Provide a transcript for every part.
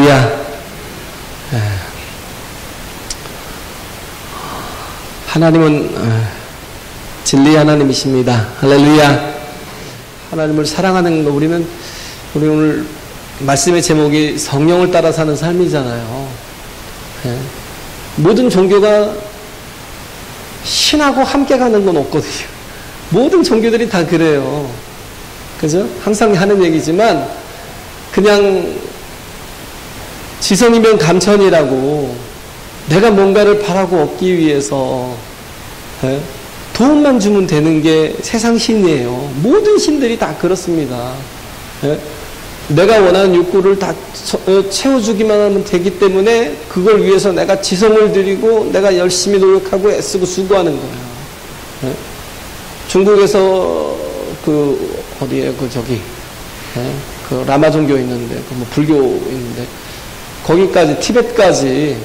할렐루야. 하나님은 진리 하나님이십니다. 할렐루야. 하나님을 사랑하는 거, 우리 오늘 말씀의 제목이 성령을 따라 사는 삶이잖아요. 모든 종교가 신하고 함께 가는 건 없거든요. 모든 종교들이 다 그래요. 그죠? 항상 하는 얘기지만, 그냥 지성이면 감천이라고 내가 뭔가를 바라고 얻기 위해서 도움만 주면 되는 게 세상 신이에요. 모든 신들이 다 그렇습니다. 내가 원하는 욕구를 다 채워주기만 하면 되기 때문에 그걸 위해서 내가 지성을 들이고 내가 열심히 노력하고 애쓰고 수고하는 거예요. 중국에서 어디에 그 라마 종교 있는데, 뭐 불교 있는데, 거기까지, 티벳까지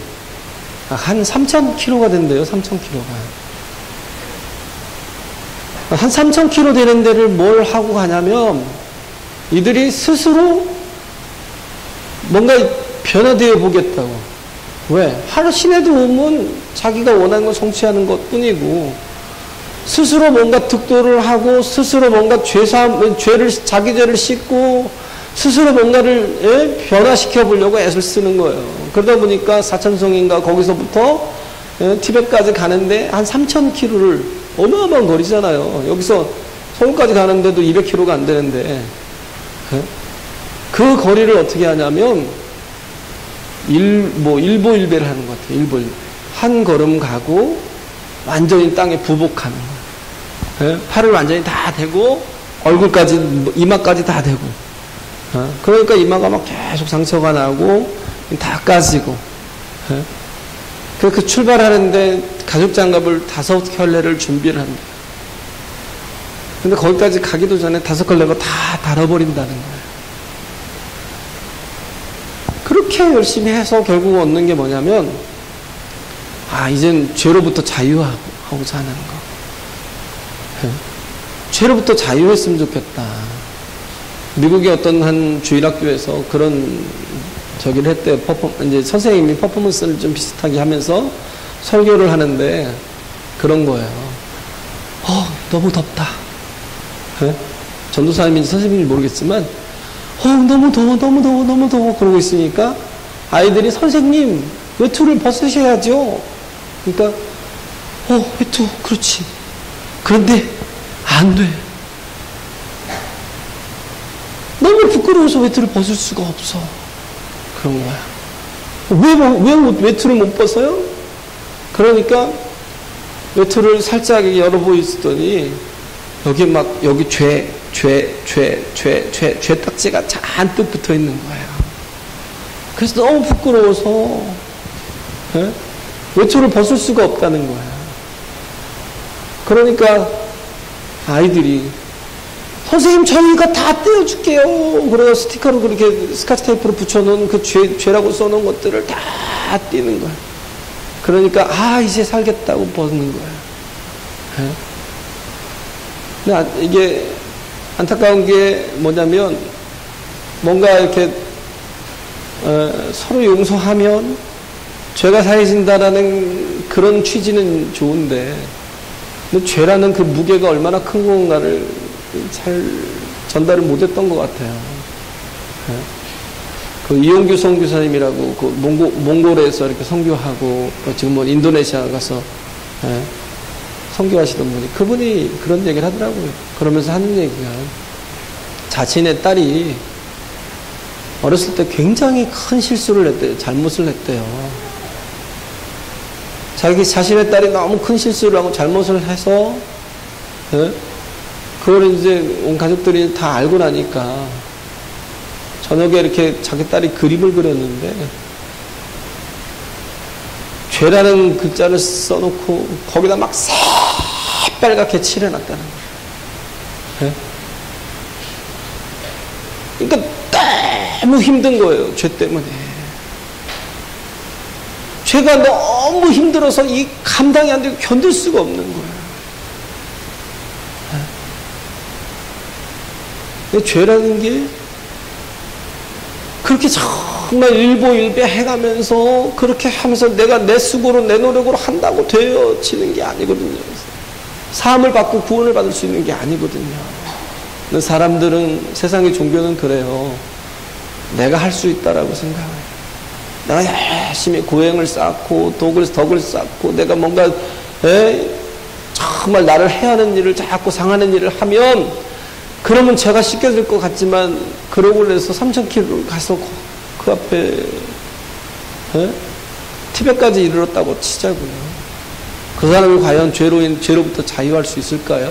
한 3,000km가 된대요. 3,000km가. 한 3,000km 되는 데를 뭘 하고 가냐면, 이들이 스스로 뭔가 변화되어 보겠다고. 왜? 하루 시내도 오면 자기가 원하는 걸 성취하는 것 뿐이고, 스스로 뭔가 득도를 하고, 스스로 뭔가 자기 죄를 씻고, 스스로 뭔가를 변화시켜 보려고 애를 쓰는 거예요. 그러다 보니까 사천성인가 거기서부터 티벳까지 가는데 한 3,000km를 어마어마한 거리잖아요. 여기서 서울까지 가는데도 200km가 안 되는데, 그 거리를 어떻게 하냐면 일보일배를 하는 것 같아요. 일보일배. 한 걸음 가고 완전히 땅에 부복하는 거예요. 팔을 완전히 다 대고 얼굴까지, 이마까지 다 대고. 그러니까 이마가 막 계속 상처가 나고 다 까지고. 그 출발하는데 가죽 장갑을 5켤레를 준비를 한대요. 근데 거기까지 가기도 전에 5켤레가 다 달아버린다는 거예요. 그렇게 열심히 해서 결국 얻는 게 뭐냐면, 이젠 죄로부터 자유하고자 하는 거. 죄로부터 자유했으면 좋겠다. 미국의 어떤 한 주일학교에서 그런 저기를 했대요. 이제 선생님이 퍼포먼스를 좀 비슷하게 하면서 설교를 하는데 그런 거예요. 너무 덥다. 전도사님인지 선생님인지 모르겠지만, 너무 더워 그러고 있으니까 아이들이, 선생님 외투를 벗으셔야죠. 그러니까 외투, 그렇지. 그런데 안 돼. 너무 부끄러워서 외투를 벗을 수가 없어. 그런 거야. 왜 외투를 못 벗어요? 그러니까 외투를 살짝 열어 보이더니 여기 죄 딱지가 잔뜩 붙어 있는 거예요. 그래서 너무 부끄러워서 외투를 벗을 수가 없다는 거야. 그러니까 아이들이, 선생님 저희가 다 떼어줄게요. 그래서 스티커로 그렇게 스카치 테이프로 붙여놓은 그 죄라고 써놓은 것들을 다 떼는 거야. 그러니까 이제 살겠다고 벗는 거야. 근데 이게 안타까운 게 뭐냐면, 뭔가 이렇게 서로 용서하면 죄가 사해진다라는 그런 취지는 좋은데, 근데 죄라는 그 무게가 얼마나 큰 건가를 잘 전달을 못했던 것 같아요. 그 이용규 선교사님이라고 그 몽골에서 이렇게 선교하고 지금 뭐 인도네시아 가서 선교하시던 분이, 그분이 그런 얘기를 하더라고요. 그러면서 하는 얘기가, 자신의 딸이 어렸을 때 굉장히 큰 실수를 했대요. 잘못을 했대요. 자신의 딸이 너무 큰 실수를 하고 잘못을 해서 그걸 이제 온 가족들이 다 알고 나니까 저녁에 이렇게 자기 딸이 그림을 그렸는데, 죄라는 글자를 써놓고 거기다 막 새빨갛게 칠해놨다는 거예요. 그러니까 너무 힘든 거예요. 죄 때문에. 죄가 너무 힘들어서 이 감당이 안 되고 견딜 수가 없는 거예요. 죄라는 게 그렇게 정말 일보일배 해가면서 그렇게 하면서 내가 내 수고로 내 노력으로 한다고 되어지는 게 아니거든요. 사함을 받고 구원을 받을 수 있는 게 아니거든요. 사람들은, 세상의 종교는 그래요. 내가 할 수 있다라고 생각해요. 내가 열심히 고행을 쌓고 덕을 쌓고 내가 뭔가 정말 나를 해야 하는 일을 자꾸 상하는 일을 하면 그러면 죄가 씻겨질 것 같지만 그러고 해서 3,000km를 가서 그 앞에 티벳까지 이르렀다고 치자고요. 그 사람이 과연 죄로부터 자유할 수 있을까요?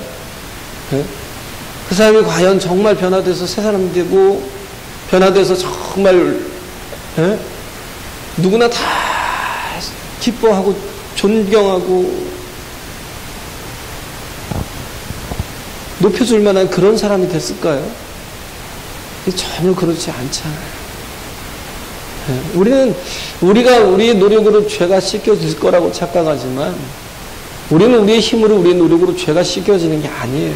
그 사람이 과연 정말 변화돼서 새 사람 되고 변화돼서 정말 누구나 다 기뻐하고 존경하고 높여줄 만한 그런 사람이 됐을까요? 전혀 그렇지 않잖아요. 우리가 우리의 노력으로 죄가 씻겨질 거라고 착각하지만 우리는 우리의 힘으로 우리의 노력으로 죄가 씻겨지는 게 아니에요.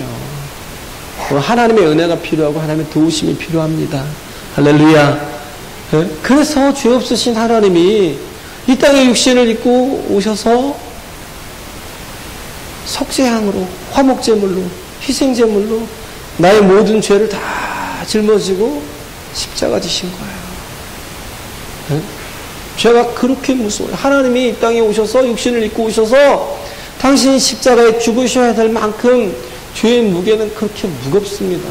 하나님의 은혜가 필요하고 하나님의 도우심이 필요합니다. 할렐루야. 그래서 죄 없으신 하나님이 이 땅에 육신을 입고 오셔서 속죄향으로, 화목제물로, 희생제물로 나의 모든 죄를 다 짊어지고 십자가 지신 거예요. 죄가 그렇게 무서워요. 하나님이 이 땅에 오셔서 육신을 입고 오셔서 당신이 십자가에 죽으셔야 될 만큼 죄의 무게는 그렇게 무겁습니다.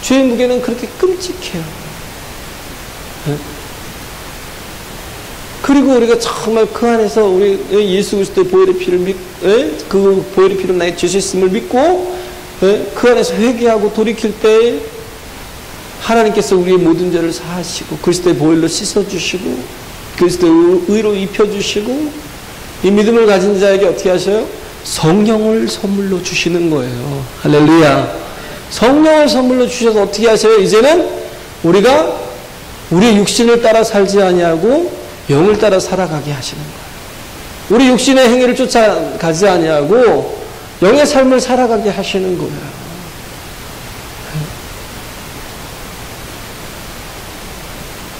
죄의 무게는 그렇게 끔찍해요. 그리고 우리가 정말 그 안에서 우리 예수 그리스도의 보혈의 피를 그 보혈의 피로 나의 죄 씻음을 믿고 그 안에서 회개하고 돌이킬 때 하나님께서 우리의 모든 죄를 사하시고 그리스도의 보혈로 씻어주시고 그리스도의 의로 입혀주시고 이 믿음을 가진 자에게 어떻게 하셔요? 성령을 선물로 주시는 거예요. 할렐루야. 성령을 선물로 주셔서 어떻게 하셔요? 이제는 우리가 우리의 육신을 따라 살지 아니하고 영을 따라 살아가게 하시는 거예요. 우리 육신의 행위를 쫓아가지 아니하고 영의 삶을 살아가게 하시는 거예요.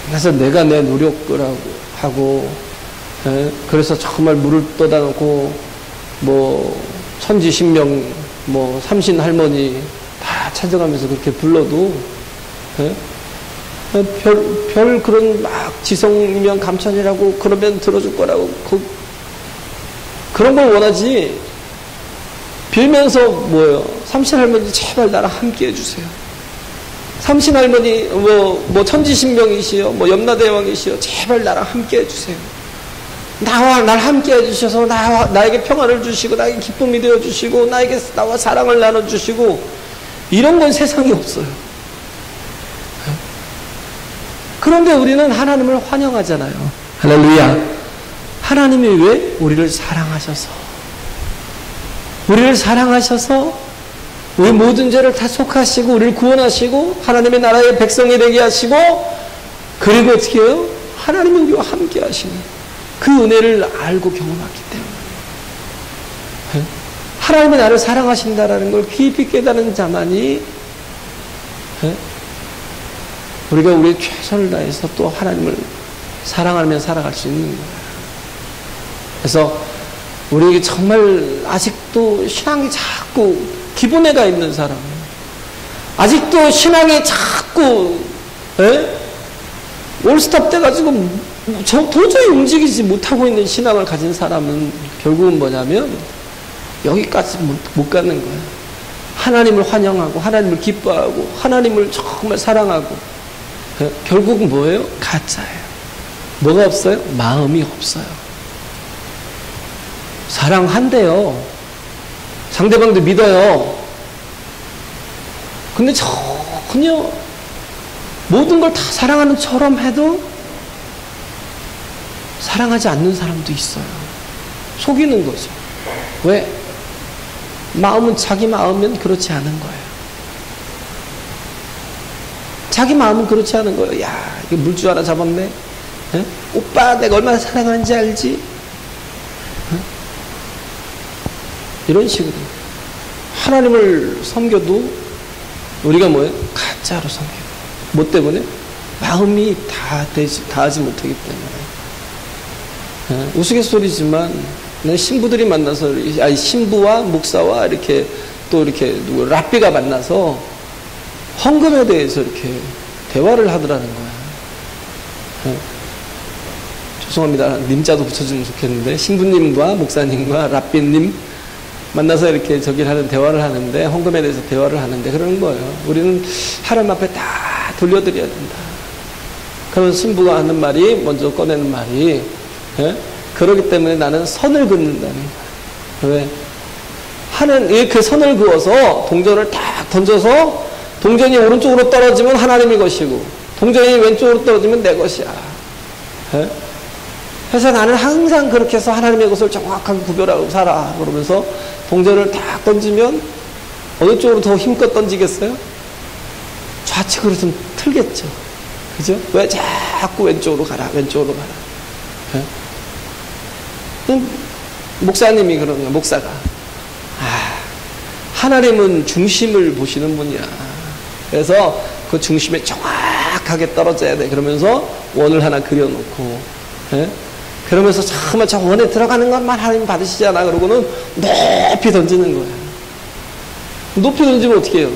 그래서 내가 내 노력을 하고 그래서 정말 물을 떠다 놓고 천지신명 삼신 할머니 다 찾아가면서 그렇게 불러도 별 그런 막 지성이면 감천이라고 그러면 들어줄 거라고 그런 걸 원하지. 빌면서 뭐예요? 삼신 할머니 제발 나랑 함께 해주세요. 삼신 할머니 천지신명이시여 염라대왕이시여 제발 나랑 함께 해주세요. 날 함께 해주셔서 나에게 평화를 주시고 나에게 기쁨이 되어주시고 나와 사랑을 나눠주시고 이런 건 세상에 없어요. 그런데 우리는 하나님을 환영하잖아요. 할렐루야. 하나님이 왜? 우리를 사랑하셔서 우리 모든 죄를 다 속하시고 우리를 구원하시고 하나님의 나라의 백성이 되게 하시고 그리고 어떻게 해요? 하나님이 우리와 함께 하시는 그 은혜를 알고 경험했기 때문에 하나님이 나를 사랑하신다라는 걸 깊이 깨달은 자만이 우리가 우리의 최선을 다해서 또 하나님을 사랑하며 살아갈 수 있는 거예요. 그래서 우리에게 정말 아직도 신앙이 자꾸 기본에가 있는 사람, 아직도 신앙이 자꾸 올스톱 돼가지고 도저히 움직이지 못하고 있는 신앙을 가진 사람은 결국은 뭐냐면 여기까지 못 가는 거예요. 하나님을 환영하고 하나님을 기뻐하고 하나님을 정말 사랑하고 결국은 뭐예요? 가짜예요. 뭐가 없어요? 마음이 없어요. 사랑한대요. 상대방도 믿어요. 근데 전혀 모든 걸 다 사랑하는 처럼 해도 사랑하지 않는 사람도 있어요. 속이는 거죠. 왜? 마음은 자기 마음은 그렇지 않은 거예요. 자기 마음은 그렇지 않은 거예요. 야, 이게 물주 하나 잡았네. 에? 오빠 내가 얼마나 사랑하는지 알지? 에? 이런 식으로 하나님을 섬겨도 우리가 뭐예요? 가짜로 섬겨요. 뭐 때문에? 마음이 다 하지 못하기 때문에. 우스갯소리지만, 신부들이 만나서, 신부와 목사와 이렇게, 또 이렇게, 랍비가 만나서 헌금에 대해서 이렇게 대화를 하더라는 거야. 죄송합니다. 님자도 붙여주면 좋겠는데, 신부님과 목사님과 랍비님 만나서 이렇게 하는 대화를 하는데, 헌금에 대해서 대화를 하는데, 그러는 거예요. 우리는 하나님 앞에 다 돌려드려야 된다. 그러면 신부가 하는 말이, 먼저 꺼내는 말이, 그러기 때문에 나는 선을 긋는다는 거야. 왜? 그 선을 그어서 동전을 딱 던져서 동전이 오른쪽으로 떨어지면 하나님의 것이고, 동전이 왼쪽으로 떨어지면 내 것이야. 그래서 나는 항상 그렇게 해서 하나님의 것을 정확하게 구별하고 살아. 그러면서 동전을 딱 던지면 어느 쪽으로 더 힘껏 던지겠어요? 좌측으로 좀 틀겠죠. 그죠? 왜 자꾸 왼쪽으로 가라, 왼쪽으로 가라. 목사님이 그러면, 목사가. 하나님은 중심을 보시는 분이야. 그래서 그 중심에 정확하게 떨어져야 돼. 그러면서 원을 하나 그려놓고, 그러면서 정말 저 원에 들어가는 것만 하나님 받으시잖아. 그러고는 높이 던지는 거야. 높이 던지면 어떻게 해요?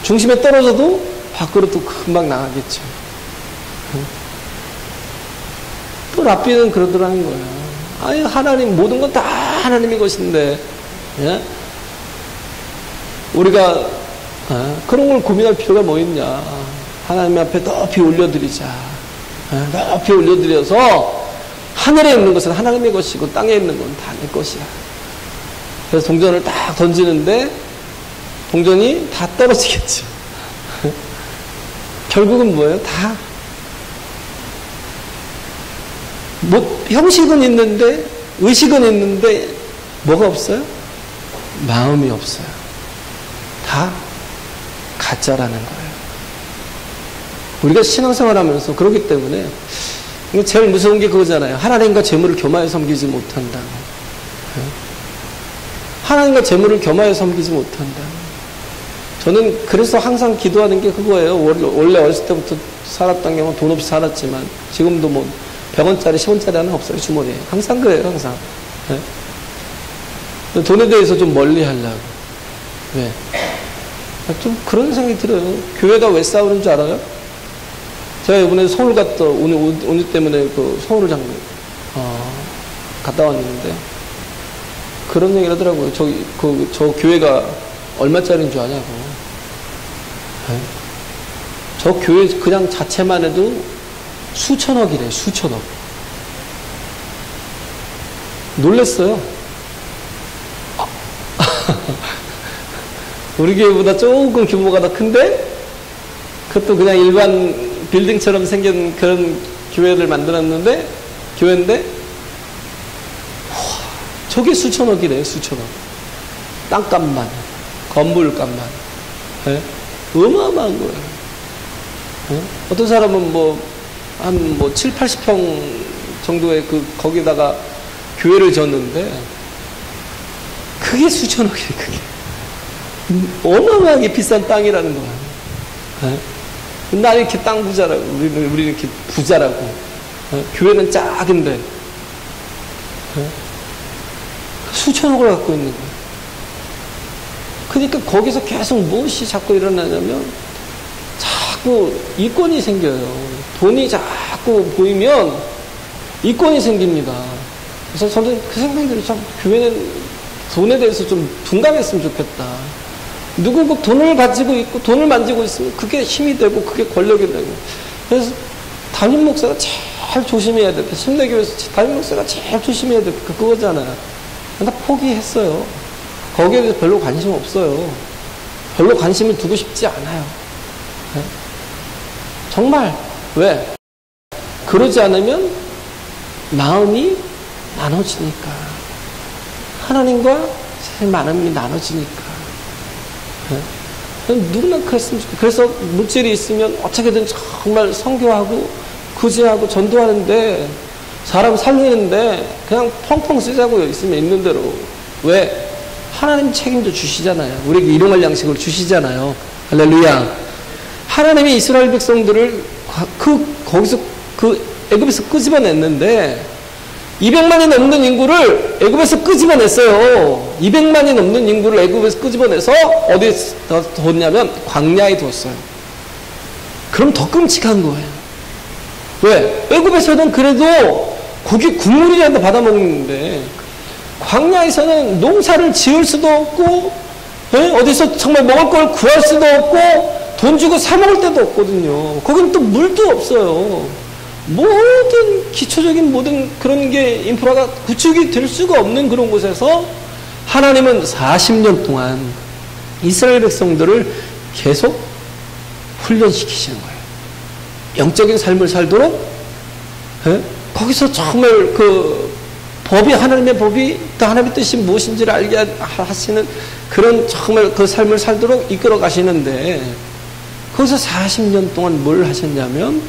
중심에 떨어져도 밖으로 또 금방 나가겠죠. 또 랍비는 그러더라는 거야. 아니, 하나님, 모든 건 다 하나님의 것인데, 우리가, 그런 걸 고민할 필요가 뭐 있냐. 하나님 앞에 높이 올려드리자. 높이 올려드려서, 하늘에 있는 것은 하나님의 것이고, 땅에 있는 건 다 내 것이야. 그래서 동전을 딱 던지는데, 동전이 다 떨어지겠죠. 결국은 뭐예요? 다. 형식은 있는데, 의식은 있는데, 뭐가 없어요? 마음이 없어요. 다 가짜라는 거예요. 우리가 신앙생활 하면서 그러기 때문에, 제일 무서운 게 그거잖아요. 하나님과 재물을 겸하여 섬기지 못한다. 하나님과 재물을 겸하여 섬기지 못한다. 저는 그래서 항상 기도하는 게 그거예요. 원래 어렸을 때부터 살았던 경우는 돈 없이 살았지만, 지금도 뭐 100원짜리, 10원짜리 하나 없어요, 주머니에. 항상 그래요, 항상. 돈에 대해서 좀 멀리 하려고. 왜? 좀 그런 생각이 들어요. 교회가 왜 싸우는 줄 알아요? 제가 이번에 서울 갔다, 오늘 때문에 그 서울을 갔다 왔는데, 그런 얘기를 하더라고요. 저 교회가 얼마짜리인 줄 아냐고. 저 교회 그냥 자체만 해도 수천억이래, 수천억. 놀랬어요. 우리 교회보다 조금 규모가 더 큰데, 그것도 그냥 일반 빌딩처럼 생긴 그런 교회를 만들었는데, 교회인데, 저게 수천억이래요, 수천억. 땅값만, 건물값만. 어마어마한 거예요. 어떤 사람은 한 7, 80평 정도의 거기다가 교회를 졌는데, 그게 수천억이에요, 그게. 어마어마하게 비싼 땅이라는 거야. 나 이렇게 땅 부자라고, 우리는 이렇게 부자라고. 교회는 작은데, 수천억을 갖고 있는 거야. 그러니까 거기서 계속 무엇이 자꾸 일어나냐면, 자꾸 이권이 생겨요. 돈이 자꾸 보이면 이권이 생깁니다. 그래서 저는 그 생각들이 참, 교회는 돈에 대해서 좀 둔감했으면 좋겠다. 누구 돈을 가지고 있고 돈을 만지고 있으면 그게 힘이 되고 그게 권력이 되고. 그래서 담임 목사가 제일 조심해야 될 때, 침례교회에서 담임 목사가 제일 조심해야 될 때 그거잖아요. 나 포기했어요. 거기에 대해서 별로 관심 없어요. 별로 관심을 두고 싶지 않아요. 정말. 왜? 그러지 않으면 마음이 나눠지니까. 하나님과 제 마음이 나눠지니까. 누구나 그랬으면 좋겠어요. 그래서 물질이 있으면 어떻게든 정말 선교하고 구제하고 전도하는데, 사람 살리는데 그냥 펑펑 쓰자고요. 있는 대로. 왜? 하나님 책임져 주시잖아요. 우리에게 일용할 양식을 주시잖아요. 할렐루야. 하나님이 이스라엘 백성들을 거기서 애굽에서 끄집어냈는데 200만이 넘는 인구를 애굽에서 끄집어냈어요. 200만이 넘는 인구를 애굽에서 끄집어내서 어디에 뒀냐면 광야에 뒀어요. 그럼 더 끔찍한 거예요. 왜? 애굽에서는 그래도 고기 국물이라도 받아먹는데 광야에서는 농사를 지을 수도 없고 어디서 정말 먹을 걸 구할 수도 없고 돈 주고 사 먹을 데도 없거든요. 거긴 또 물도 없어요. 모든 기초적인 모든 그런 게 인프라가 구축이 될 수가 없는 그런 곳에서 하나님은 40년 동안 이스라엘 백성들을 계속 훈련시키시는 거예요. 영적인 삶을 살도록 거기서 정말 그 법이 하나님의 법이 또 하나님의 뜻이 무엇인지를 알게 하시는 그런 정말 그 삶을 살도록 이끌어 가시는데 거기서 40년 동안 뭘 하셨냐면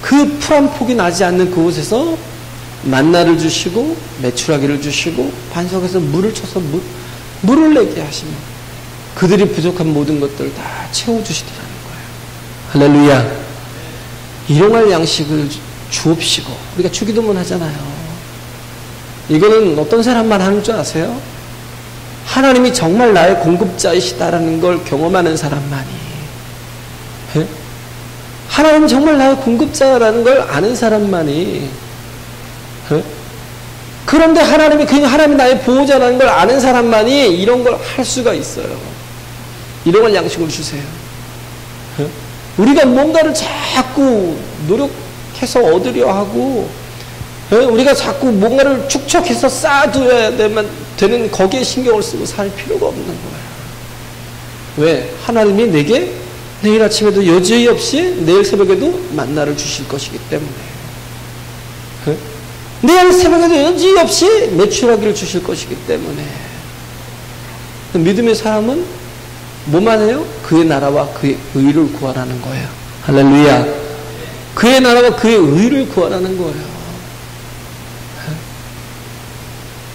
그 풀 한 폭이 나지 않는 그곳에서 만나를 주시고 메추라기를 주시고 반석에서 물을 쳐서 물을 내게 하시며 그들이 부족한 모든 것들을 다 채워주시더라는 거예요. 할렐루야. 일용할 양식을 주옵시고 우리가 주기도문 하잖아요. 이거는 어떤 사람만 하는 줄 아세요? 하나님이 정말 나의 공급자이시다라는 걸 경험하는 사람만이 하나님은 정말 나의 공급자라는 걸 아는 사람만이 그런데 하나님이 그냥 하나님이 나의 보호자라는 걸 아는 사람만이 이런 걸 할 수가 있어요. 이런 걸 양식을 주세요. 우리가 뭔가를 자꾸 노력해서 얻으려 하고 우리가 자꾸 뭔가를 축적해서 쌓아둬야 되는 거기에 신경을 쓰고 살 필요가 없는 거예요. 왜? 하나님이 내게 내일 아침에도 여지의 없이 내일 새벽에도 만나를 주실 것이기 때문에 내일 새벽에도 여지의 없이 메추라기를 주실 것이기 때문에 믿음의 사람은 뭐만 해요? 그의 나라와 그의 의를 구하라는 거예요. 할렐루야. 그의 나라와 그의 의를 구하라는 거예요.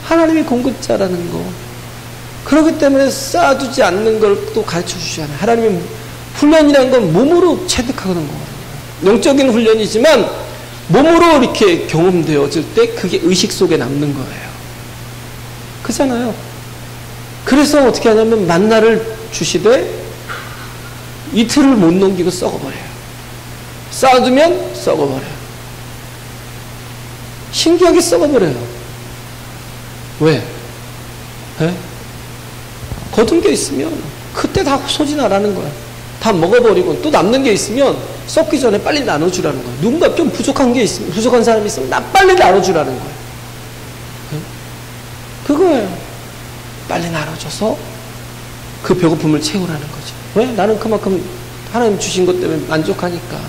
하나님이 공급자라는 거. 그렇기 때문에 쌓아두지 않는 걸 또 가르쳐 주시잖아요. 하나님이 훈련이라는 건 몸으로 체득하는 거거든요. 영적인 훈련이지만 몸으로 이렇게 경험되어질 때 그게 의식 속에 남는 거예요. 그렇잖아요. 그래서 어떻게 하냐면 만나를 주시되 이틀을 못 넘기고 썩어버려요. 쌓아두면 썩어버려요. 신기하게 썩어버려요. 왜? 거둔 게 있으면 그때 다 소진하라는 거야. 다 먹어버리고 또 남는 게 있으면 썩기 전에 빨리 나눠주라는 거야. 누군가 좀 부족한 게 있으면 부족한 사람이 있으면 나 빨리 나눠주라는 거야. 그거예요. 빨리 나눠줘서 그 배고픔을 채우라는 거죠. 왜? 나는 그만큼 하나님 주신 것 때문에 만족하니까.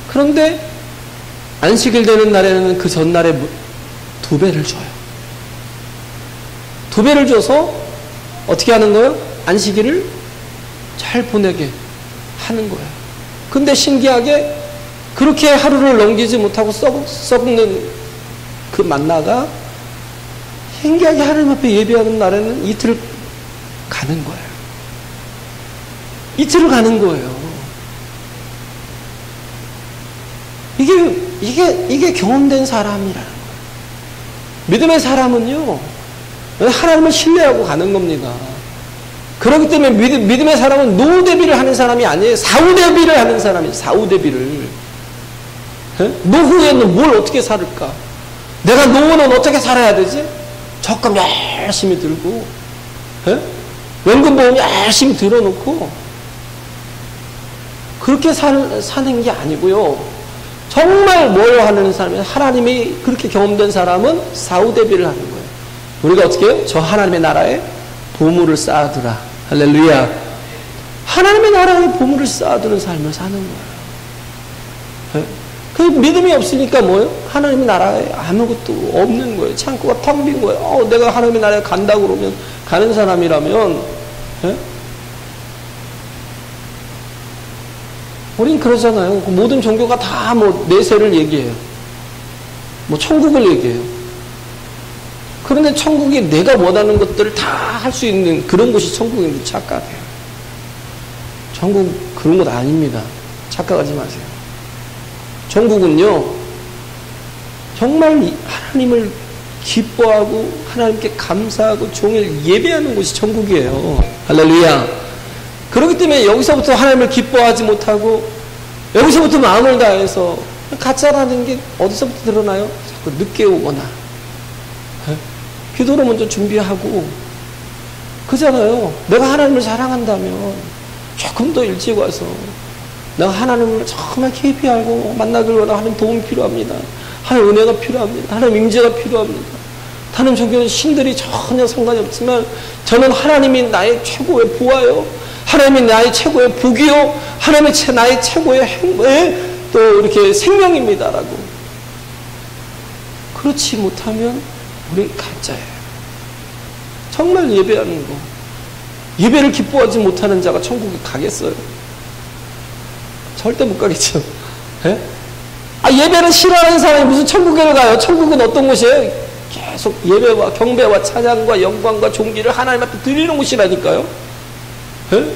그런데 안식일 되는 날에는 그 전날에 2배를 줘요. 2배를 줘서 어떻게 하는 거예요? 안식일을 잘 보내게 하는 거예요. 근데 신기하게 그렇게 하루를 넘기지 못하고 썩는 그 만나가 신기하게 하나님 앞에 예배하는 날에는 이틀을 가는 거예요. 이틀을 가는 거예요. 이게 경험된 사람이라는 거예요. 믿음의 사람은요, 하나님을 신뢰하고 가는 겁니다. 그렇기 때문에 믿음의 사람은 노후 대비를 하는 사람이 아니에요. 사후 대비를 하는 사람이에요. 사후 대비를. 노후에는 뭘 어떻게 살을까? 내가 노후는 어떻게 살아야 되지? 적금 열심히 들고, 연금보험 열심히 들어놓고, 그렇게 사는 게 아니고요. 정말 뭘 하는 사람이에요? 하나님이 그렇게 경험된 사람은 사후 대비를 하는 거예요. 우리가 어떻게 해요? 저 하나님의 나라에 보물을 쌓아두라. 할렐루야. 하나님의 나라에 보물을 쌓아두는 삶을 사는 거예요. 그 믿음이 없으니까 뭐예요? 하나님의 나라에 아무것도 없는 거예요. 창고가 텅 빈 거예요. 내가 하나님의 나라에 간다고 그러면, 가는 사람이라면, 우린 그러잖아요. 모든 종교가 다 뭐 내세를 얘기해요. 뭐 천국을 얘기해요. 그런데 천국이 내가 원하는 것들을 다 할 수 있는 그런 곳이 천국인데 착각해요. 천국 그런 것 아닙니다. 착각하지 마세요. 천국은요, 정말 하나님을 기뻐하고 하나님께 감사하고 종일 예배하는 곳이 천국이에요. 할렐루야. 그렇기 때문에 여기서부터 하나님을 기뻐하지 못하고 여기서부터 마음을 다해서 가짜라는 게 어디서부터 드러나요? 자꾸 늦게 오거나 기도를 먼저 준비하고 그잖아요. 내가 하나님을 사랑한다면 조금 더 일찍 와서 내가 하나님을 정말 깊이 알고 만나길 원하는 하나님 도움이 필요합니다. 하나님 은혜가 필요합니다. 하나님 임재가 필요합니다. 다른 종교는 신들이 전혀 상관이 없지만 저는 하나님이 나의 최고의 보아요. 하나님이 나의 최고의 복이요. 하나님이 나의 최고의 행복에 또 이렇게 생명입니다라고. 그렇지 못하면 우리 가짜예요. 정말 예배하는 거. 예배를 기뻐하지 못하는 자가 천국에 가겠어요? 절대 못 가겠죠. 예? 예배를 싫어하는 사람이 무슨 천국에 가요? 천국은 어떤 곳이에요? 계속 예배와 경배와 찬양과 영광과 존귀를 하나님 앞에 드리는 곳이라니까요. 예?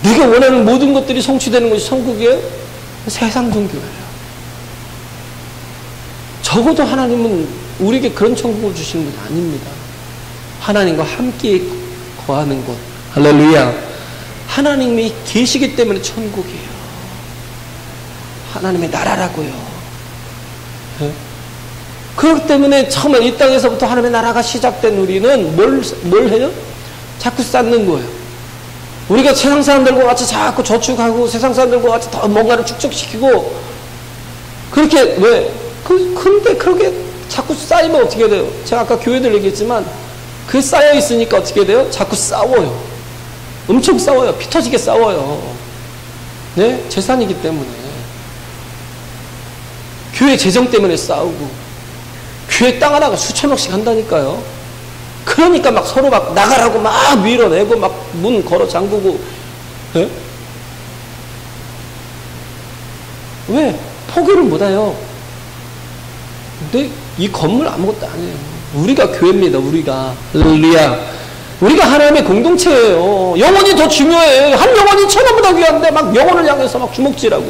네가 원하는 모든 것들이 성취되는 곳이 천국이에요? 세상 종교예요. 적어도 하나님은 우리에게 그런 천국을 주시는 분이 아닙니다. 하나님과 함께 거하는 곳. 할렐루야. 하나님이 계시기 때문에 천국이에요. 하나님의 나라라고요. 네? 그렇기 때문에 처음에 이 땅에서부터 하나님의 나라가 시작된 우리는 뭘 해요? 자꾸 쌓는 거예요. 우리가 세상 사람들과 같이 자꾸 저축하고 세상 사람들과 같이 더 뭔가를 축적시키고 그렇게 왜? 근데 그렇게 자꾸 쌓이면 어떻게 돼요? 제가 아까 교회들 얘기했지만 그게 쌓여 있으니까 어떻게 돼요? 자꾸 싸워요. 엄청 싸워요. 피 터지게 싸워요. 네? 재산이기 때문에. 교회 재정 때문에 싸우고 교회 땅 하나가 수천억씩 한다니까요. 그러니까 막 서로 막 나가라고 막 밀어내고 막 문 걸어 잠그고. 네? 왜? 포기를 못해요. 근데 이 건물 아무것도 아니에요. 우리가 교회입니다. 우리가. 할렐루야. 우리가 하나님의 공동체예요. 영혼이 더 중요해요. 한 영혼이 천원보다 귀한데 막 영혼을 향해서 막 주먹질하고.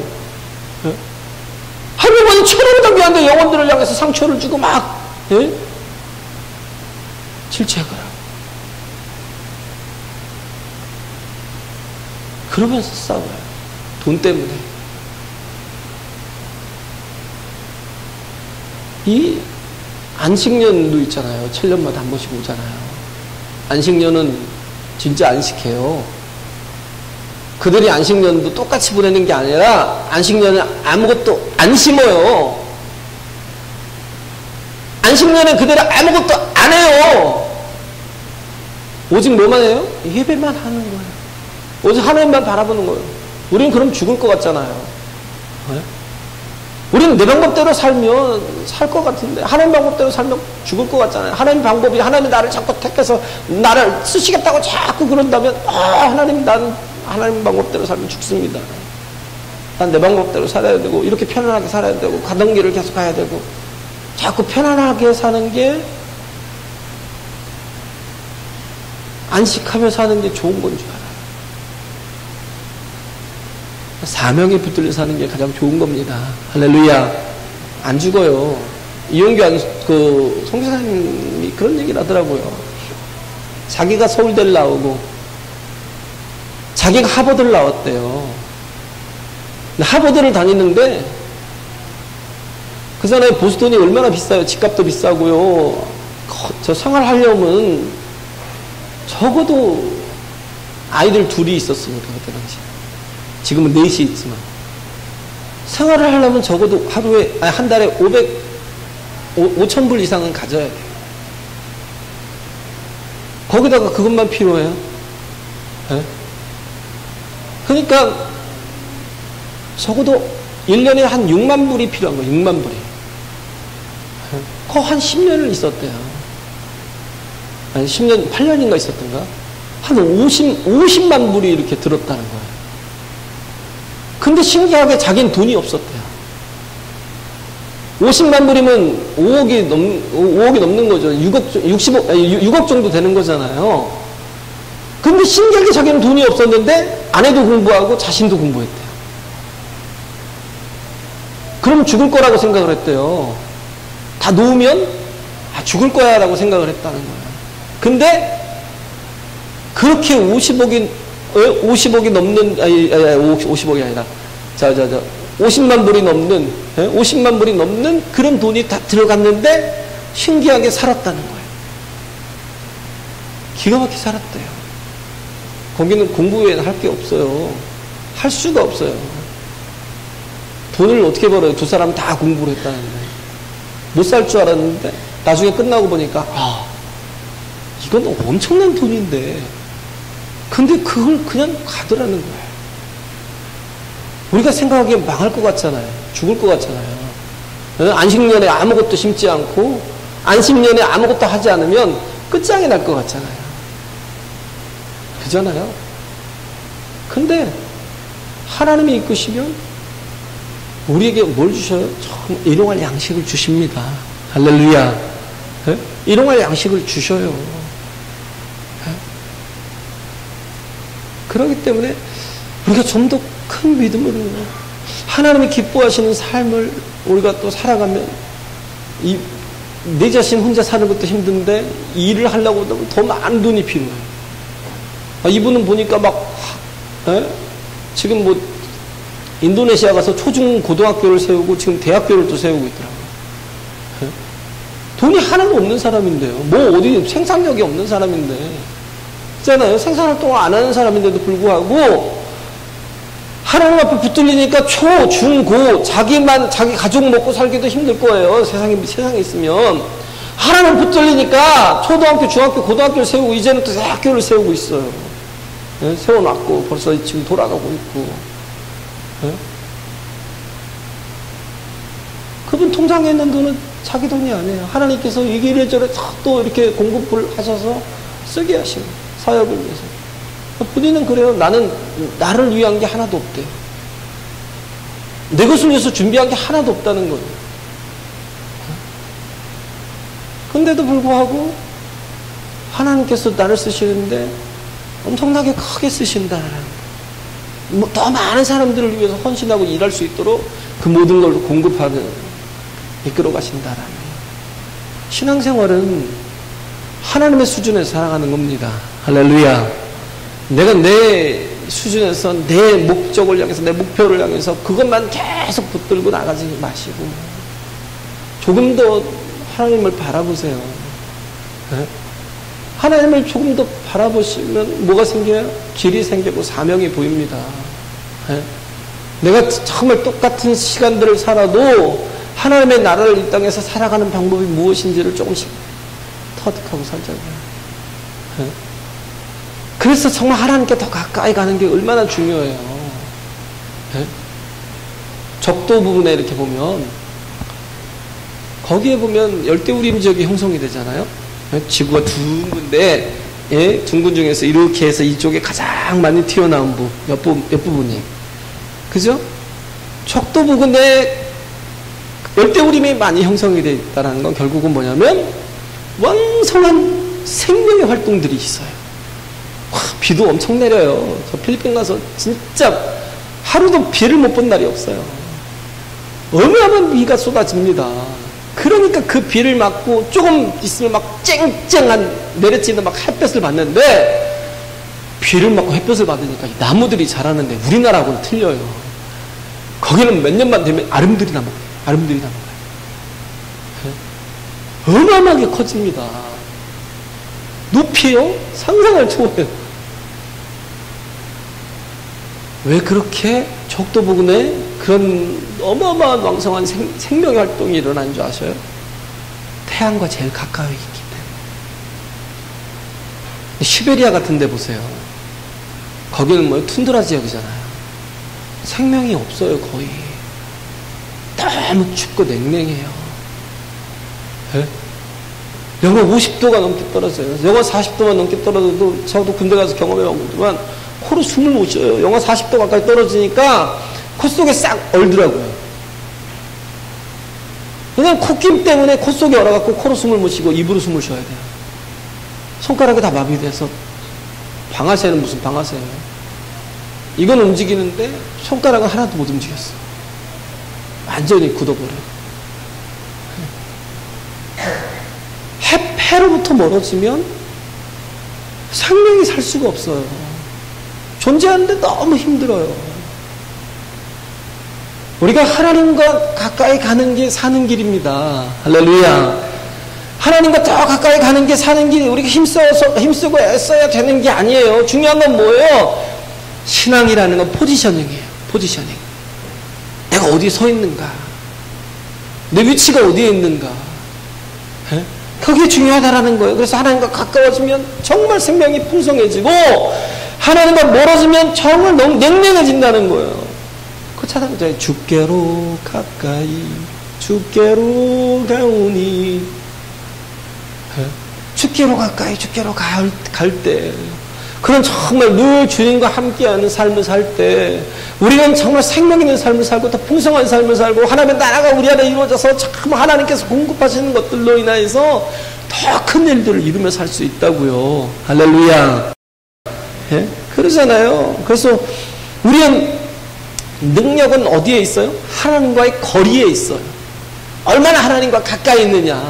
네? 한 영혼이 천원보다 귀한데 영혼들을 향해서 상처를 주고 막 예? 질책을 하고. 그러면서 싸워요. 돈 때문에. 이 안식년도 있잖아요. 7년마다 한 번씩 오잖아요. 안식년은 진짜 안식해요. 그들이 안식년도 똑같이 보내는 게 아니라 안식년은 아무것도 안 심어요. 안식년에 그들은 아무것도 안 해요. 오직 뭐만 해요? 예배만 하는 거예요. 오직 하나님만 바라보는 거예요. 우리는 그럼 죽을 것 같잖아요. 네? 우리는 내 방법대로 살면 살 것 같은데 하나님 방법대로 살면 죽을 것 같잖아요. 하나님 방법이 하나님이 나를 자꾸 택해서 나를 쓰시겠다고 자꾸 그런다면 하나님 나는 하나님 방법대로 살면 죽습니다. 난 내 방법대로 살아야 되고 이렇게 편안하게 살아야 되고 가던 길을 계속 가야 되고 자꾸 편안하게 사는 게 안식하며 사는 게 좋은 건 줄 알아요. 사명에 붙들려 사는 게 가장 좋은 겁니다. 할렐루야. 안 죽어요. 이용규 성교사님이 그런 얘기를 하더라고요. 자기가 서울대를 나오고 자기가 하버드를 나왔대요. 근데 하버드를 다니는데 그 사람의 보스턴이 얼마나 비싸요. 집값도 비싸고요. 저 생활하려면 적어도 아이들 둘이 있었으니까 그때 당시. 지금은 넷이 있지만 생활을 하려면 적어도 한 달에 5,000불 이상은 가져야 돼요. 거기다가 그것만 필요해요. 네? 그러니까 적어도 1년에 한 6만 불이 필요한 거예요. 6만 불이. 그거 한 10년을 있었대요. 아니 10년, 8년인가 있었던가? 한 50만 불이 이렇게 들었다는 거예요. 근데 신기하게 자기는 돈이 없었대요. 50만 불이면 5억이 넘는 거죠. 6억 정도 되는 거잖아요. 근데 신기하게 자기는 돈이 없었는데 아내도 공부하고 자신도 공부했대요. 그럼 죽을 거라고 생각을 했대요. 다 놓으면 죽을 거야 라고 생각을 했다는 거예요. 근데 그렇게 50억이 넘는 50억이 아니라 50만 불이 넘는 50만 불이 넘는 그런 돈이 다 들어갔는데 신기하게 살았다는 거예요. 기가 막히게 살았대요. 거기는 공부 외에는 할 게 없어요. 할 수가 없어요. 돈을 어떻게 벌어요? 두 사람 다 공부를 했다는데. 못 살 줄 알았는데 나중에 끝나고 보니까 이건 엄청난 돈인데 근데 그걸 그냥 가더라는 거예요. 우리가 생각하기에 망할 것 같잖아요. 죽을 것 같잖아요. 안식년에 아무것도 심지 않고 안식년에 아무것도 하지 않으면 끝장이 날 것 같잖아요. 그잖아요. 근데 하나님이 이끄시면 우리에게 뭘 주셔요? 참 일용할 양식을 주십니다. 할렐루야. 네? 일용할 양식을 주셔요. 네? 그렇기 때문에 우리가 좀 더 큰 믿음으로 하나님이 기뻐하시는 삶을 우리가 또 살아가면 내 자신 혼자 사는 것도 힘든데 일을 하려고 하면 더 많은 돈이 필요해요. 이분은 보니까 지금 뭐 인도네시아 가서 초중 고등학교를 세우고 지금 대학교를 또 세우고 있더라고요. 돈이 하나도 없는 사람인데요. 뭐 어디 생산력이 없는 사람인데. 있잖아요. 생산활동을 안 하는 사람인데도 불구하고 하나님 앞에 붙들리니까 초, 중, 고 자기 가족 먹고 살기도 힘들 거예요. 세상에 있으면. 하나님 붙들리니까 초등학교, 중학교, 고등학교를 세우고 이제는 또 대학교를 세우고 있어요. 네? 세워놨고 벌써 지금 돌아가고 있고. 네? 그분 통장에 있는 돈은 자기 돈이 아니에요. 하나님께서 이래저래 또 이렇게 공급을 하셔서 쓰게 하시고 사역을 위해서. 본인은 그래요. 나를 위한 게 하나도 없대요. 내 것을 위해서 준비한 게 하나도 없다는 거예요. 근데도 불구하고 하나님께서 나를 쓰시는데 엄청나게 크게 쓰신다는 거예요. 더 많은 사람들을 위해서 헌신하고 일할 수 있도록 그 모든 걸 공급하는 이끌어 가신다라는 거예요. 신앙생활은 하나님의 수준에서 살아가는 겁니다. 할렐루야. 내가 내 수준에서 내 목적을 향해서 내 목표를 향해서 그것만 계속 붙들고 나가지 마시고 조금 더 하나님을 바라보세요. 네? 하나님을 조금 더 바라보시면 뭐가 생겨요? 길이 생기고 사명이 보입니다. 네? 내가 정말 똑같은 시간들을 살아도 하나님의 나라를 이 땅에서 살아가는 방법이 무엇인지를 조금씩 터득하고 살자고요. 네? 그래서 정말 하나님께 더 가까이 가는 게 얼마나 중요해요. 네? 적도 부분에 이렇게 보면 거기에 보면 열대우림 지역이 형성이 되잖아요. 네? 지구가 둥근데 둥근 중에서 이렇게 해서 이쪽에 가장 많이 튀어나온 옆부분이 그죠? 적도 부근에 열대우림이 많이 형성이 되어 있다는 건 결국은 뭐냐면 왕성한 생명의 활동들이 있어요. 비도 엄청 내려요. 저 필리핀 가서 진짜 하루도 비를 못 본 날이 없어요. 어마어마한 비가 쏟아집니다. 그러니까 그 비를 맞고 조금 있으면 막 쨍쨍한 내려치는 막 햇볕을 받는데 비를 맞고 햇볕을 받으니까 나무들이 자라는데 우리나라하고는 틀려요. 거기는 몇 년만 되면 아름들이 나무. 어마어마하게 커집니다. 높이요? 상상을 초월해요. 왜 그렇게 적도 부근에 그런 어마어마한 왕성한 생명의 활동이 일어나는 줄 아셔요? 태양과 제일 가까이 있기 때문에. 시베리아 같은 데 보세요. 거기는 뭐 툰드라 지역이잖아요. 생명이 없어요, 거의. 너무 춥고 냉랭해요. 네? 영하 50도가 넘게 떨어져요. 영하 40도가 넘게 떨어져도 저도 군대 가서 경험해봤지만 코로 숨을 못 쉬어요. 영하 40도 가까이 떨어지니까 코 속에 싹 얼더라고요. 그냥 콧김 때문에 코 속에 얼어갖고 코로 숨을 못 쉬고 입으로 숨을 쉬어야 돼요. 손가락이 다 마비돼서 방아쇠는 무슨 방아쇠예요? 이건 움직이는데 손가락은 하나도 못 움직였어. 완전히 굳어버려. 해로부터 멀어지면 생명이 살 수가 없어요. 존재하는데 너무 힘들어요. 우리가 하나님과 가까이 가는 게 사는 길입니다. 할렐루야. 하나님과 더 가까이 가는 게 사는 길, 우리가 힘쓰고 애써야 되는 게 아니에요. 중요한 건 뭐예요? 신앙이라는 건 포지셔닝이에요. 포지셔닝. 내가 어디에 서 있는가? 내 위치가 어디에 있는가? 에? 그게 중요하다라는 거예요. 그래서 하나님과 가까워지면 정말 생명이 풍성해지고, 하나님과 멀어지면 정말 너무 냉랭해진다는 거예요. 그 찬양자에 주께로 가까이, 주께로 가오니, 주께로 가까이, 주께로 갈 때, 그런 정말 늘 주님과 함께하는 삶을 살 때, 우리는 정말 생명 있는 삶을 살고 더 풍성한 삶을 살고, 하나님의 나라가 우리 안에 이루어져서 참 하나님께서 공급하시는 것들로 인하여서 더 큰 일들을 이루며 살 수 있다고요. 할렐루야. 예? 그러잖아요. 그래서 우리는 능력은 어디에 있어요? 하나님과의 거리에 있어요. 얼마나 하나님과 가까이 있느냐.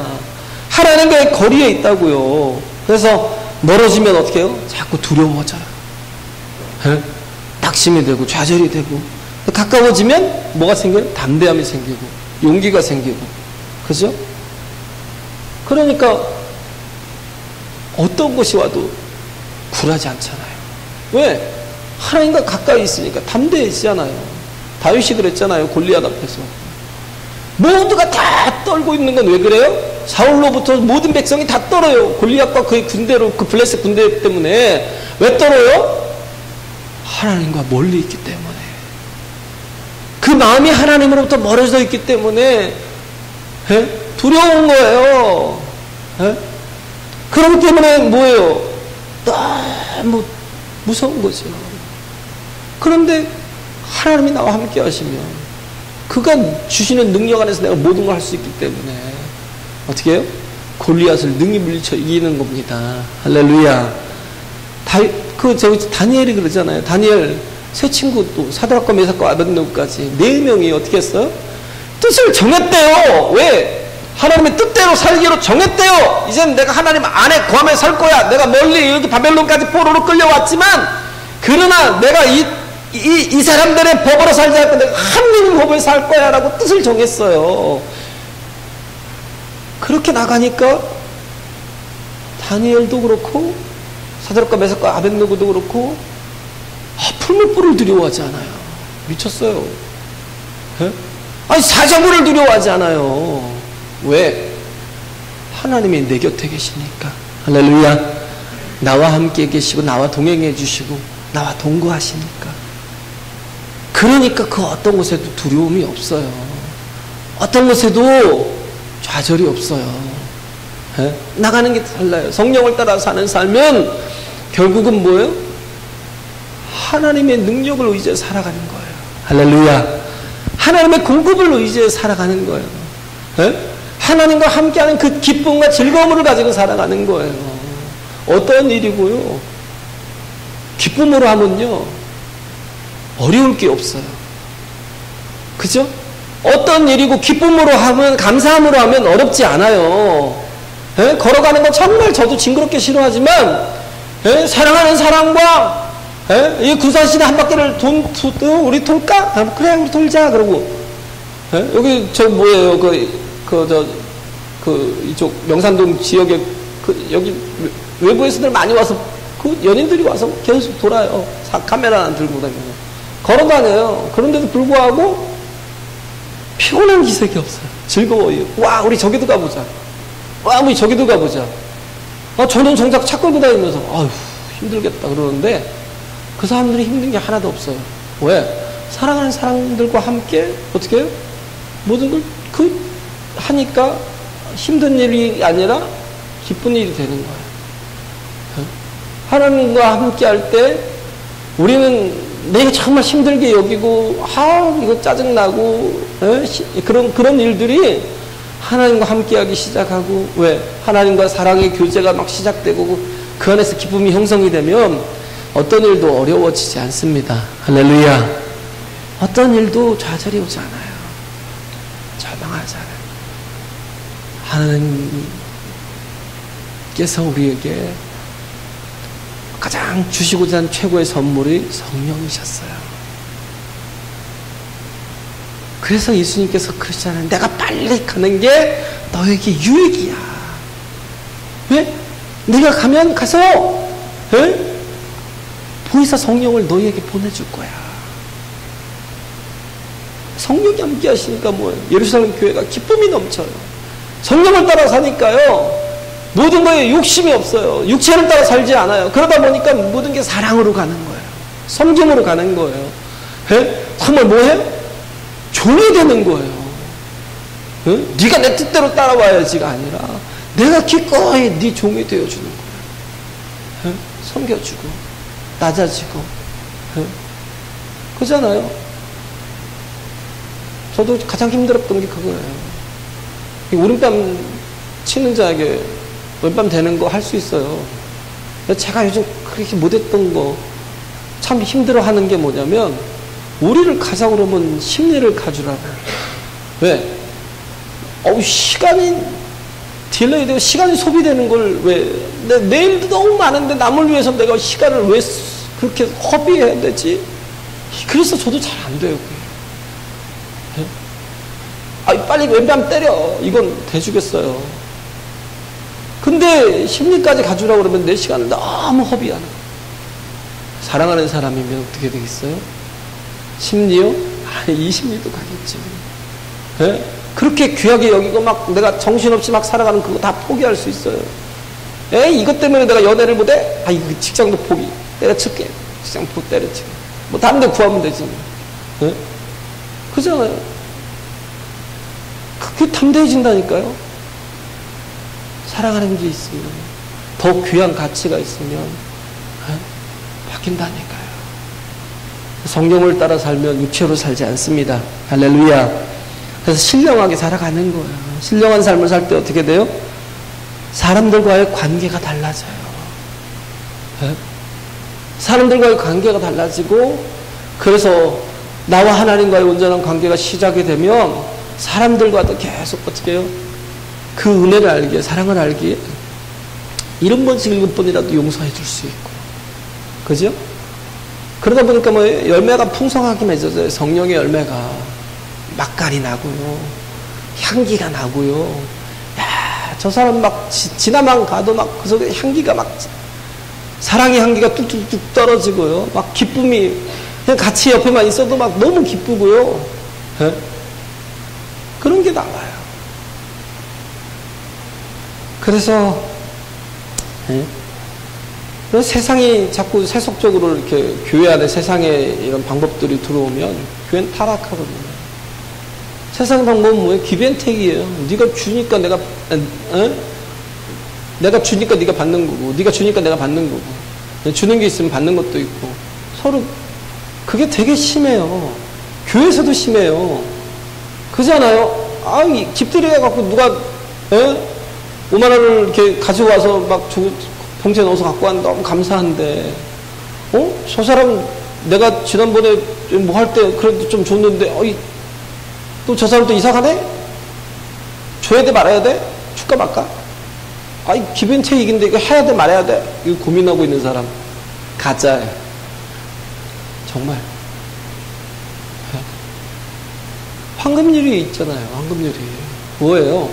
하나님과의 거리에 있다고요. 그래서 멀어지면 어떻게 해요? 자꾸 두려워져요. 에? 낙심이 되고 좌절이 되고. 가까워지면 뭐가 생겨요? 담대함이 생기고 용기가 생기고. 그죠? 그러니까 어떤 것이 와도 굴하지 않잖아요. 왜? 하나님과 가까이 있으니까 담대해지잖아요. 다윗이 그랬잖아요. 골리앗 앞에서. 모두가 다 떨고 있는 건 왜 그래요? 사울로부터 모든 백성이 다 떨어요. 골리앗과 그의 군대로, 그 블레셋 군대 때문에. 왜 떨어요? 하나님과 멀리 있기 때문에. 그 마음이 하나님으로부터 멀어져 있기 때문에 두려운 거예요. 그렇기 때문에 뭐예요? 너무 무서운 거죠. 그런데 하나님이 나와 함께 하시면, 그가 주시는 능력 안에서 내가 모든 걸 할 수 있기 때문에 어떻게 해요? 골리앗을 능히 물리쳐 이기는 겁니다. 할렐루야. 다니엘이 그러잖아요. 다니엘 세 친구 또 사드락과 메삭과 아벳네고까지 4명이 어떻게 했어요? 뜻을 정했대요. 왜? 하나님의 뜻대로 살기로 정했대요. 이제는 내가 하나님 안에 거하며 살 거야. 내가 멀리 여기 바벨론까지 포로로 끌려왔지만, 그러나 내가 이 사람들의 법으로 살지 않고 내가 하나님 법을 살 거야 라고 뜻을 정했어요. 그렇게 나가니까 다니엘도 그렇고 사드락과 메삭과 아벳네고도 그렇고 풀무불을 두려워하지 않아요. 미쳤어요. 아니 사자굴을 두려워하지 않아요. 왜? 하나님이 내 곁에 계시니까. 할렐루야. 나와 함께 계시고 나와 동행해 주시고 나와 동거하시니까. 그러니까 그 어떤 곳에도 두려움이 없어요. 어떤 곳에도 좌절이 없어요. 나가는 게 달라요. 성령을 따라 사는 삶은 결국은 뭐예요? 하나님의 능력을 의지해 살아가는 거예요. 할렐루야. 하나님의 공급을 의지해 살아가는 거예요. 하나님과 함께하는 그 기쁨과 즐거움을 가지고 살아가는 거예요. 어떤 일이고요? 기쁨으로 하면요, 어려울 게 없어요. 그죠? 어떤 일이고 기쁨으로 하면, 감사함으로 하면 어렵지 않아요. 걸어가는 거 정말 저도 징그럽게 싫어하지만, 사랑하는 사람과 이 군산시대 한 바퀴를 우리 돌까? 그래, 우리 돌자. 그러고 여기 저 뭐예요? 이쪽 명산동 지역에 여기 외부에서들 많이 와서 그 연인들이 와서 계속 돌아요. 카메라 안 들고 다니고 걸어 다녀요. 그런데도 불구하고 피곤한 기색이 없어요. 즐거워요. 와, 우리 저기도 가보자. 와, 우리 저기도 가보자. 저는 정작 차 끌고 다니면서 아휴 힘들겠다 그러는데, 그 사람들이 힘든 게 하나도 없어요. 왜? 사랑하는 사람들과 함께 어떻게 해요? 모든 걸 하니까 힘든 일이 아니라 기쁜 일이 되는 거예요. 하나님과 함께 할 때 우리는 내가 정말 힘들게 여기고 이거 짜증나고 그런 일들이 하나님과 함께하기 시작하고, 왜? 하나님과 사랑의 교제가 막 시작되고 그 안에서 기쁨이 형성이 되면 어떤 일도 어려워지지 않습니다. 할렐루야. 어떤 일도 좌절이 오지 않아요. 절망하지 않아요. 하나님께서 우리에게 가장 주시고자 하는 최고의 선물이 성령이셨어요. 그래서 예수님께서 그러시잖아요. 내가 빨리 가는 게 너에게 유익이야. 왜? 네가 가면 가서 보혜사 성령을 너희에게 보내줄 거야. 성령이 함께 하시니까 뭐예요? 예루살렘 교회가 기쁨이 넘쳐요. 성령을 따라 사니까요, 모든 거에 욕심이 없어요. 육체를 따라 살지 않아요. 그러다 보니까 모든 게 사랑으로 가는 거예요. 섬김으로 가는 거예요. 정말 뭐해요? 종이 되는 거예요. 네가 내 뜻대로 따라와야지가 아니라 내가 기꺼이 네 종이 되어주는 거예요. 섬겨주고 낮아지고 그잖아요. 저도 가장 힘들었던 게 그거예요. 오른뺨 치는 자에게 왼뺨 대는 거 할 수 있어요. 제가 요즘 그렇게 못했던 거 참 힘들어하는 게 뭐냐면, 우리를 가자 그러면 심리를 가주라고. 왜? 시간이 딜레이 되고 시간이 소비되는 걸 왜? 내일도 너무 많은데 남을 위해서 내가 시간을 왜 그렇게 허비해야 되지? 그래서 저도 잘 안 돼요. 빨리 왼뺨 때려. 이건 대주겠어요. 근데 심리까지 가주라고 그러면 내 시간을 너무 허비하는 거예요. 사랑하는 사람이면 어떻게 되겠어요? 심리요? 이 심리도 가겠죠. 그렇게 귀하게 여기고 막 내가 정신없이 막 살아가는 그거 다 포기할 수 있어요. 이것 때문에 내가 연애를 못해? 이거 직장도 포기. 때려칠게. 직장 때려치게. 뭐 다른 데 구하면 되지. 그잖아요. 그게 담대해진다니까요. 사랑하는 게 있으면, 더 귀한 가치가 있으면 바뀐다니까요. 성령을 따라 살면 육체로 살지 않습니다. 할렐루야. 그래서 신령하게 살아가는 거예요. 신령한 삶을 살 때 어떻게 돼요? 사람들과의 관계가 달라져요. 사람들과의 관계가 달라지고, 그래서 나와 하나님과의 온전한 관계가 시작이 되면 사람들과도 계속 어떻게 해요? 그 은혜를 알기에, 사랑을 알기에 7번씩 7번이라도 용서해 줄 수 있고, 그죠? 그러다 보니까 뭐 열매가 풍성하게 맺어져요. 성령의 열매가 막갈이 나고요, 향기가 나고요. 야, 저 사람 막 지나만 가도 막 그 속에 향기가 막, 사랑의 향기가 뚝뚝뚝 떨어지고요, 막 기쁨이 그냥 같이 옆에만 있어도 막 너무 기쁘고요. 그런 게 나와요. 그래서 세상이 자꾸 세속적으로 이렇게 교회 안에 세상에 이런 방법들이 들어오면 교회는 타락하거든요. 세상 방법은 뭐예요? 기브앤테이크예요. 네가 주니까 내가 주니까 네가 받는 거고, 네가 주니까 내가 받는 거고, 주는 게 있으면 받는 것도 있고, 서로 그게 되게 심해요. 교회에서도 심해요. 그잖아요. 집들이해 갖고 누가 5만 원을 이렇게 가지고 와서 막 봉지에 넣어서 갖고 왔는데 너무 감사한데, 저 사람 내가 지난번에 뭐 할 때 그래도 좀 줬는데, 또 저 사람 또 이사 가네? 줘야 돼 말아야 돼? 줄까 말까? 기브앤테이크인데 이거 해야 돼 말아야 돼? 이거 고민하고 있는 사람 가짜예요. 정말. 황금률이 있잖아요. 황금률이 뭐예요?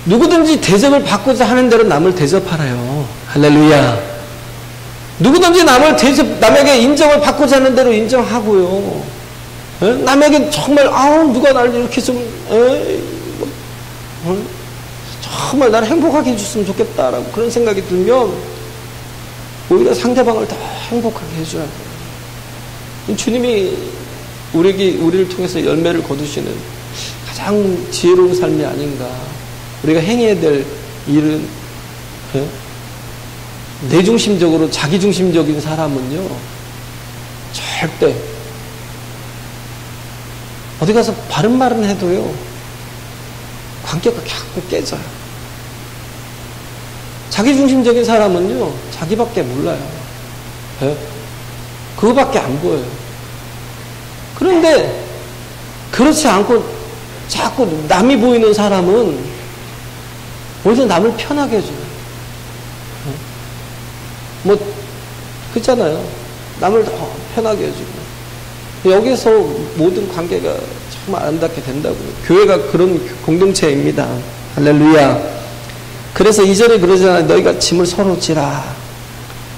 누구든지 대접을 받고자 하는 대로 남을 대접하라요. 할렐루야. 누구든지 남에게 인정을 받고자 하는 대로 인정하고요. 남에게 정말 누가 나를 이렇게 좀 정말 나를 행복하게 해줬으면 좋겠다라고 그런 생각이 들면 오히려 상대방을 더 행복하게 해줘야 돼요. 주님이 우리를 통해서 열매를 거두시는 가장 지혜로운 삶이 아닌가. 우리가 행해야 될 일은, 내중심적으로 자기중심적인 사람은요, 절대 어디 가서 바른 말은 해도요, 관계가 자꾸 깨져요. 자기중심적인 사람은요, 자기밖에 몰라요. 예? 그거밖에 안 보여요. 그런데 그렇지 않고 자꾸 남이 보이는 사람은 오히려 남을 편하게 해줘요. 뭐 그렇잖아요. 남을 더 편하게 해주고 여기서 모든 관계가 정말 아름답게 된다고요. 교회가 그런 공동체입니다. 할렐루야. 그래서 2절에 그러잖아요. 너희가 짐을 서로 지라.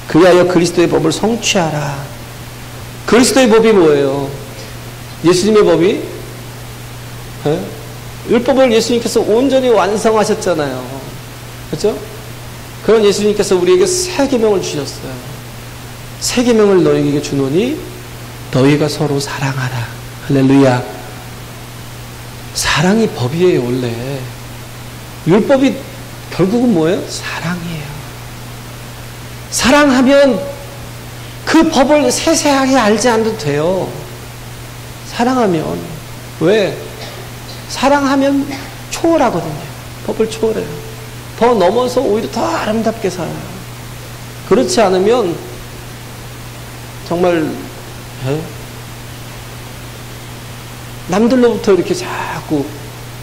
그리하여 그리스도의 법을 성취하라. 그리스도의 법이 뭐예요? 예수님의 법이? 네? 율법을 예수님께서 온전히 완성하셨잖아요. 그렇죠? 그런 예수님께서 우리에게 새 계명을 주셨어요. 새 계명을 너희에게 주노니 너희가 서로 사랑하라. 할렐루야. 사랑이 법이에요. 원래 율법이 결국은 뭐예요? 사랑이에요. 사랑하면 그 법을 세세하게 알지 않아도 돼요. 사랑하면. 왜? 사랑하면 초월하거든요. 법을 초월해요. 더 넘어서 오히려 더 아름답게 살아요. 그렇지 않으면 정말 남들로부터 이렇게 자꾸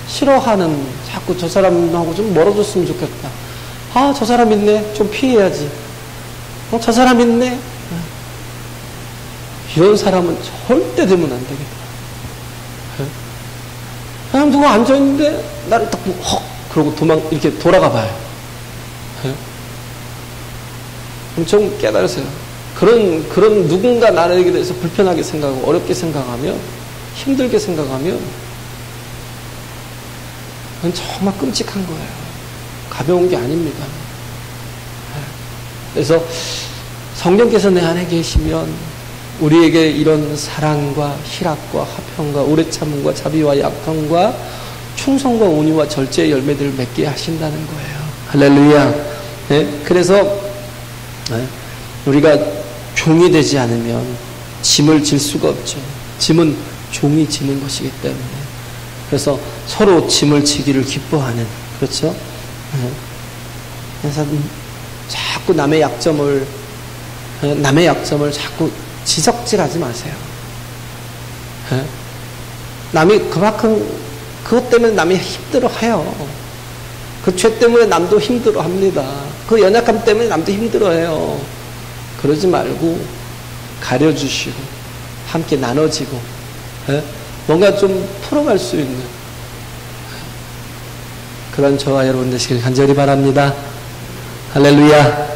싫어하는, 자꾸 저 사람하고 좀 멀어졌으면 좋겠다. 아, 저 사람 있네. 좀 피해야지. 저 사람 있네. 이런 사람은 절대 되면 안 되겠다. 사람 누가 앉아있는데 나를 딱 헉! 그러고 이렇게 돌아가 봐요. 그럼 좀 깨달으세요. 그런 누군가 나에게 대해서 불편하게 생각하고 어렵게 생각하면, 힘들게 생각하면 그건 정말 끔찍한 거예요. 가벼운 게 아닙니다. 그래서 성령께서 내 안에 계시면 우리에게 이런 사랑과 희락과 화평과 오래 참음과 자비와 약함과 충성과 온유와 절제의 열매들을 맺게 하신다는 거예요. 할렐루야. 네? 그래서 우리가 종이 되지 않으면 짐을 질 수가 없죠. 짐은 종이 지는 것이기 때문에. 그래서 서로 짐을 지기를 기뻐하는, 그렇죠? 그래서 자꾸 남의 약점을 자꾸 지적질하지 마세요. 남이 그만큼 그것 때문에 남이 힘들어해요. 그 죄 때문에 남도 힘들어합니다. 그 연약함 때문에 남도 힘들어해요. 그러지 말고 가려주시고 함께 나눠지고 뭔가 좀 풀어갈 수 있는 그런 저와 여러분 되시길 간절히 바랍니다. 할렐루야.